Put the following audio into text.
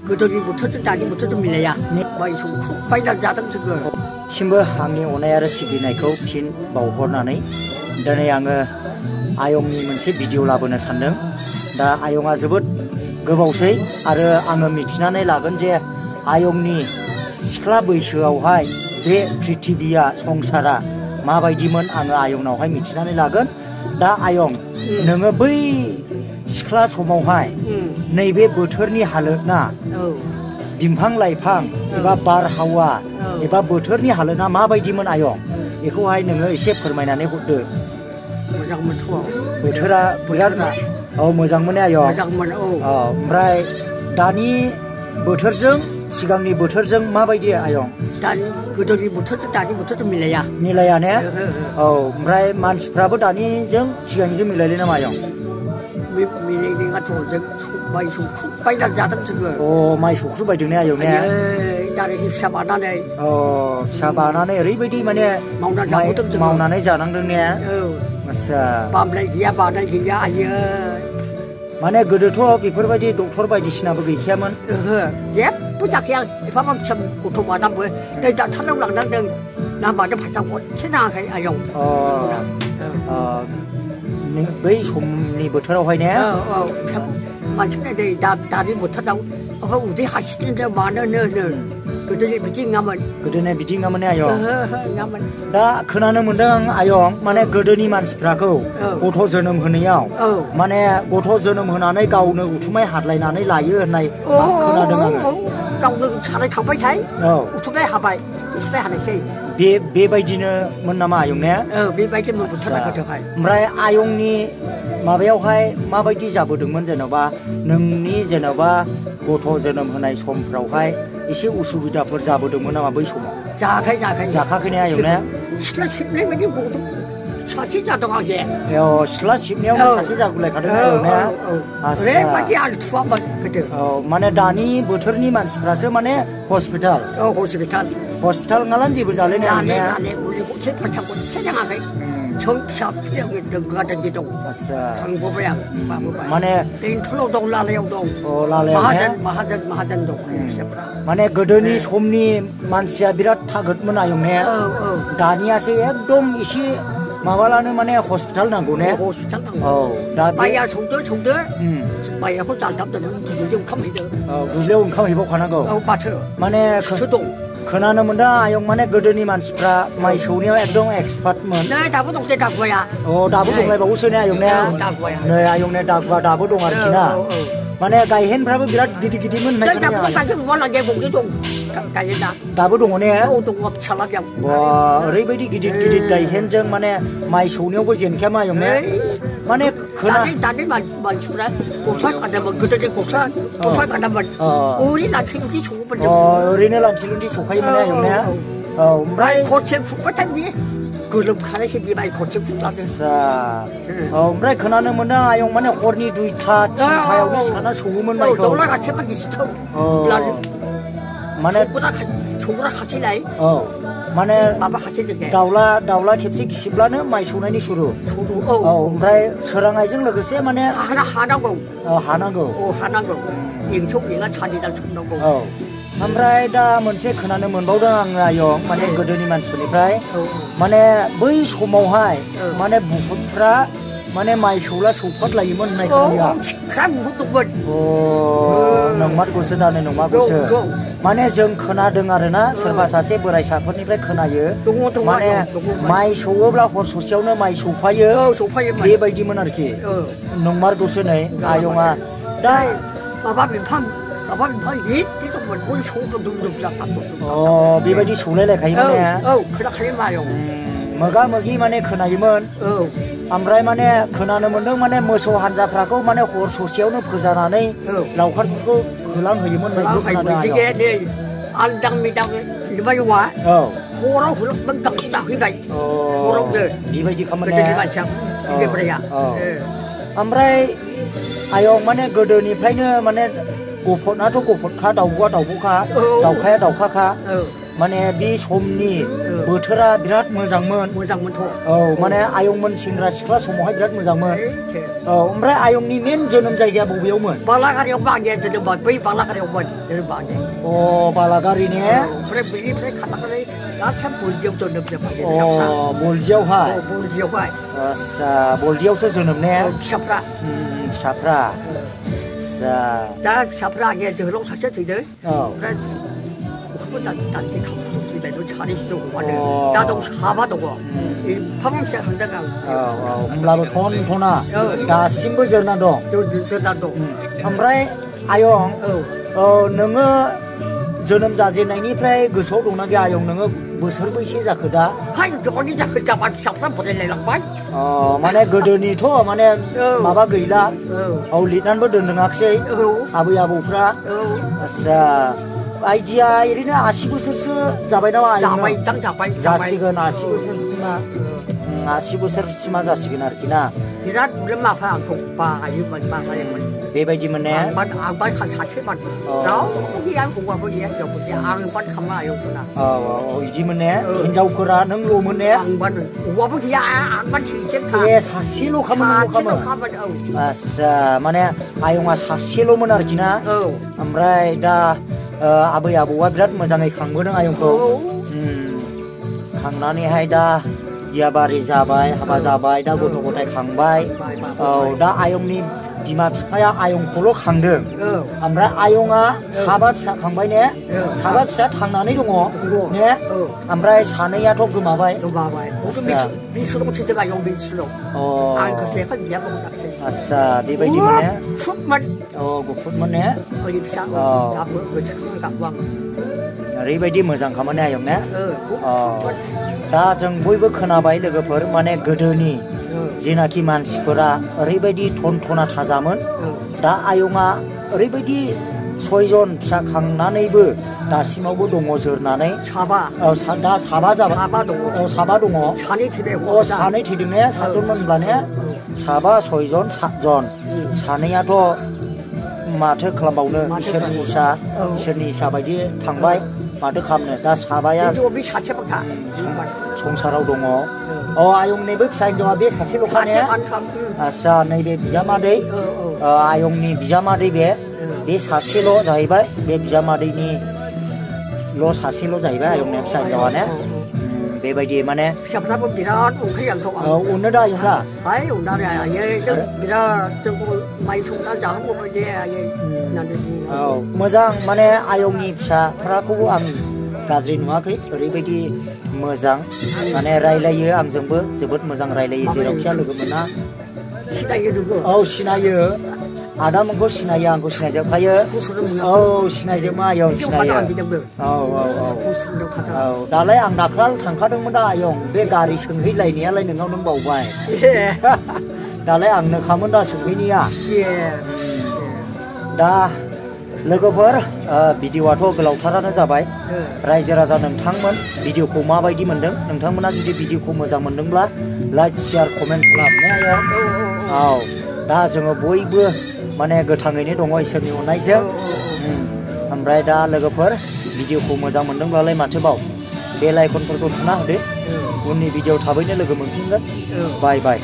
गोदोनि बोथोरजों दानि बोथोरजों मिलाया माइखौ खुब बायना जादों जोङो सिमबो आंनि अननाय आरो सिबिनायखौ फिन बावहरनानै दिनै आङो आयंनि मोनसे भिडिअ लाबोनो सानदों दा आयंआ जोबोद गोबावसै आरो आङो मिथिनानै लागोन जे आयंनि सिख्ला बैसोआवहाय बे पृथिबिया संसारा माबायदिमोन आङो आयंनावहाय मिथिनानै लागोन दा आयं नोङो बै सिख्ला समावहाय नैबे बोथोरनि हालोदना बिफां लाइफां एबा बारहावा एबा बोथोरनि हालोदना माबायदिमोन आयं बेखौहाय नोङो एसे फोरमायनानै हरदो मोजांमोनथ' बोथोरा बिराद औ मोजांमोन आयं मोजांमोन औ ओमफ्राय दानि बोथोरजों सिगांनि बोथोरजों माबायदि आयं दानि गोदोनि बोथोरजों दानि बोथोरजों मिलाया ने औ ओमफ्राय मानसिफ्राबो दानिजों सिगांनिजों मिलायले नामा आयं मिलायनायाथ' जों माइ सौख्रु बायना जादों जोङो माइ सौख्रु बायदों ने आयं ने दारेक्ट फिसा बानानै फिसा बानानै ओरैबायदि माने मावनानै जानांदों ने आस्सा बामनाय गैया बानाय गैया आयै माने गोदोथ' बेफोरबायदि डक्टर बायदिसिनाबो गैखायामोन जेबो जाखाया एफाबां फिसा गथ' बानाबो नै डाक्टारनाव लांनांदों ना माजों फैसा गरसे नाङाखै आयं बै समनि बोथोरावहाय ने मानसिफोरा नै दानि बोथोराव उदै हासिदों मानोनो गोदोनि बिदि नङामोन ने आयं दा खोनानो मोनदों आयं माने गोदोनि मानसिफ्राखौ गथ' जोनोम होनायाव माने गथ' जोनोम होनानै गावनो उथुमाय हादलायनानै लायो होननाय खोनादों आङो गावनो साराय थांबायथाय उथुमाय हानायसै बेबायदिनो मोन नामा आयं ने बेबायदिमोन बोथोरा गोदोहाय ओमफ्राय आयंनि माबायावहाय माबायदि जाबोदोंमोन जेन'बा नोंनि जेन'बा गथ' जोनोम होनाय समफ्रावहाय एसे उसुबिदाफोर जाबोदोंमोन नामा बै समाव जाखाखै ने आयं ने सिथ्ला सिबनाय बायदि गथ' सासे जादों आगे सिथ्ला सिबनायावनो सासे जागुलायखादों आयं ने ओरैबायदि आलथुवामोन गोदो माने दानि बोथोरनि मानसिफ्रासो माने हस्पिटाल नङालानो जेबो जालायनाय मुलि गरसे फैसा गरसे नाङाखै फिसा फिसायावनो दोंगादोंगि दं थांबोबाय आं माने बेंथलाव दं लालायाव दं माहाजोन दं माने गोदोनि समनि मानसिया बिराद थागोदमोन आयं ने दानियासो एकदम एसे माबालानो माने हस्पिटाल नांगौ ने हस्पिटाल नांगौ दा माइया सौदो माइयाखौ जालदाबदों दुब्लियाव ओंखाम हैदों दुब्लियाव ओंखाम हैबावखानांगौ माथो माने दं खोनानो मोनदों आयं माने गोदोनि मानसिफ्रा माइ सौनायाव एकदम एक्सपार्टमोन दाबो दं दागुवाया दाबो दंलायबावोसो ने आयं ने नै आयं ने दागुवा दाबो दं आरोखि ना माने गायहेनफ्राबो बिराद गिदिर गिदिरमोन दाबो दङ ने ओरैबायदि गिदिर गिदिर गायहेनजों माने माइ सौनायावबो जेनखायामा आयं ने माने दानि मानसिफ्रा गस्ला गानदोंमोन गोदोनि गस्ला गानदोंमोन ओरैनो लांथि लुथि सौवोमोन ओरैनो लांथि लुथि सौखायोमोन ने आयं ने ओमफ्राय हरसे खुरबाथाय बियो गोलोमखानायसो बे माइ खरसे खुरलाङो ओमफ्राय खोनानो मोनदों आयं माने हरनि 2टा 3टायावनो सिखारना सौवोमोन माइखौ दाउला गासे माने सिथौ माने सौग्रा खासेलाय माने माबा खासे जोङो दाउला खेबसे गिसिब्लानो माइ सौनायनि सुरु ओमफ्राय सोरांनायजों लोगोसे माने हानांगौ एंसौ एंला सालिना संनांगौ ओमफ्राय दा मोनसे खोनानो मोनबावदों आङो आयं माने गोदोनि मानसिफोरनिफ्राय माने बै समावहाय माने बुहुतफ्रा माने माइ सौफादलायोमोन होननाय नंमारगौसो दानो नंमारगौसो माने जों खोनादों आरोना सोरबा सासे बोराइसाफोरनिफ्राय खोनायो माने माइ सौवोब्ला हर ससेयावनो माइ सौफायो बेबायदिमोन आरोखि नंमारगौसो नै आयंआ दा माबा बिफां गिदिर दंमोन बय बेबायदि सौलायलायखायोमोन ने खोनाखायो मायाव मोगा मोगि माने खोनायोमोन ओमफ्राय माने खोनानो मोनदों माने मोसौ हानजाफ्राखौ माने हर ससेयावनो फोजानानै लावखारफोरखौ होलांहोयोमोन आलदां मिदां लिरबायवा हराव होलांबाय गांसो जाहैबाय हरावनो बेबायदि मानसिया ओमफ्राय आयं माने गोदोनिफ्रायनो माने गफदनाथ' गफदखा दाउब'आ दाउब'खा दाउखाया दाउखाखा माने बे समनि बोथोरा बिराद मोजांमोन मोजांमोनथ' औ माने आयंमोन सेंग्रा सिख्ला समावहाय बिराद मोजांमोन औ ओमफ्राय आयंनि मेन जोनोम जायगाया बबेयावमोन बालागारियावबो आंनिया जोनोममोन बै बालागारियावमोन जोनोम आंनिया अ बालागारि ने ओमफ्राय बेनिफ्राय खालामनानै गासै बलदियाव जोनोम जाबाय अ बलदियावहाय बलदियावहाय आस्सा बलदियावसो जोनोम ने फिसाफ्रा फिसाफ्रा आस्सा दा फिसाफ्रा आंनिया जोहोलाव सासे थैदों औ ओमफ्राय अखाबो दानसे खामफ्राव थैबायबो सानैसो दङमानो दा दं साबा दङ एफाबां फिसा खांदों आं औ औ होमब्लाबो थना दासिमबो जोरना दं जोरना दं ओमफ्राय आयं औ नोङो जोनोम जाजेननायनिफ्राय गोसोआव दंना गैया आयं नोङो बोसोर बैसे जाखो दा हाय गोबांनि जाखो जाबा फिसाफ्रा बोरायलायलांबाय माने गोदोनिथ' माने माबा गैला औ लिरनानैबो दोनदोङाखिसै आबै आबौफ्रा आस्सा आइडिया ओरैनो 80 बोसोरसो जाबाय नामा जाबाय जासिगोन 80 बोसोरसिमा 80 बोसोरसिमा जासिगोन आरोखि ना बिराद माफा आंखौ बाहायोमोन बेबायदिमोन ने आंबान सासेमान रावबो गैया हौवाबो गैया हिनजावबो गैया आंबान खालामो आयंफोरा औ बिदिमोन ने हिनजावफोरा नोंल'मोन ने आंबान हौवाबो गैया आंबान थैसेखा सासेल' खामोन आस्सा माने आयंआ सासेल'मोन आरोखि ना ओमफ्राय दा आबै आबौआ बिराद मोजाङै खांबोदों आयंखौ खांनानैहाय दा बियाबारि जाबाय हाबा जाबाय दा गथ' गथाय खांबाय औ दा आयंनि बिमा बिफाया आयंखौल' खांदों ओमफ्राय आयंआ साबा फिसा खांबाय ने साबा फिसा थांनानै दङ ने ओमफ्राय सानैयाथ' गोमाबाय आस्सा बेबायदि माने गुफुरमोन ने ओरैबायदि मोजां खामानि आयं ने दा जों बयबो खोनाबाय लोगोफोर माने गोदोनि जेनाखि मानसिफोरा ओरैबायदि थना थाजामोन दा आयंआ ओरैबायदि 6 जन फिसा खांनानैबो दासिमावबो दङ जोरनानै दा साबा दङ सानै थैदों ने 7 जनमोन होनब्ला ने साबा 6 जन 7 जन सानैयाथ' माथो खालामबावनो इसोरनि इसा बायदि थांबाय माथो खालामनो दा साबाया संसाराव दङ आयंनिबो फिसा हिनजावा बे सासेल'खा ने आस्सा नैबे बिजामादै आयंनि बिजामादै बे सासेल' जाहैबाय बे बिजामादैनिल' सासेल' जाहैबाय आयंनि फिसा हिनजावा ने बेबायदि माने फिसाफ्राबो बिराद अनखायो आंखौ अनो दा आयंफ्रा अननानै आयै बिराद जोंखौ माइ संना जाहोबोबाय दे आयै होननानै बुङो मोजां माने आयंनि फिसाफ्राखौबो आं गाज्रि नुवाखै ओरैबायदि मोजां माने रायलायो आंजोंबो जोबोद मोजां रायलायो जेरावखि लोगो मोना सिनायो आदामोनखौ सिनायो आंखौ सिनायजोबखायो सिनायजोबो आयं सिनायो दालाय आं दाखाल थांखादोंमोन दा आयं बे गारि सोंहैलायनायालाय नोंनाव नों बावबाय दालाय आंनो खामोन दा सोंहैनाया दा लोगोफोर भिडिअ'आथ' गोलावथारानो जाबाय रायजो राजा नोंथांमोन भिडिअ'खौ माबायदि मोनदों नोंथांमोना जुदि भिडिअ'खौ मोजां मोनदोंब्ला लाइक शेयार कमेन्ट खालामनो आयं दा जोङो बयबो माने गोथाङैनो दङ इसोरनि अननायजों ओमफ्राय दा लोगोफोर भिडिअ'खौ मोजां मोनदोंब्लालाय माथोबाव बेल आइकनफोरखौ थुना होदो उननि भिडिअ' थाबैनो लोगो मोनफिनगोन बाय बाय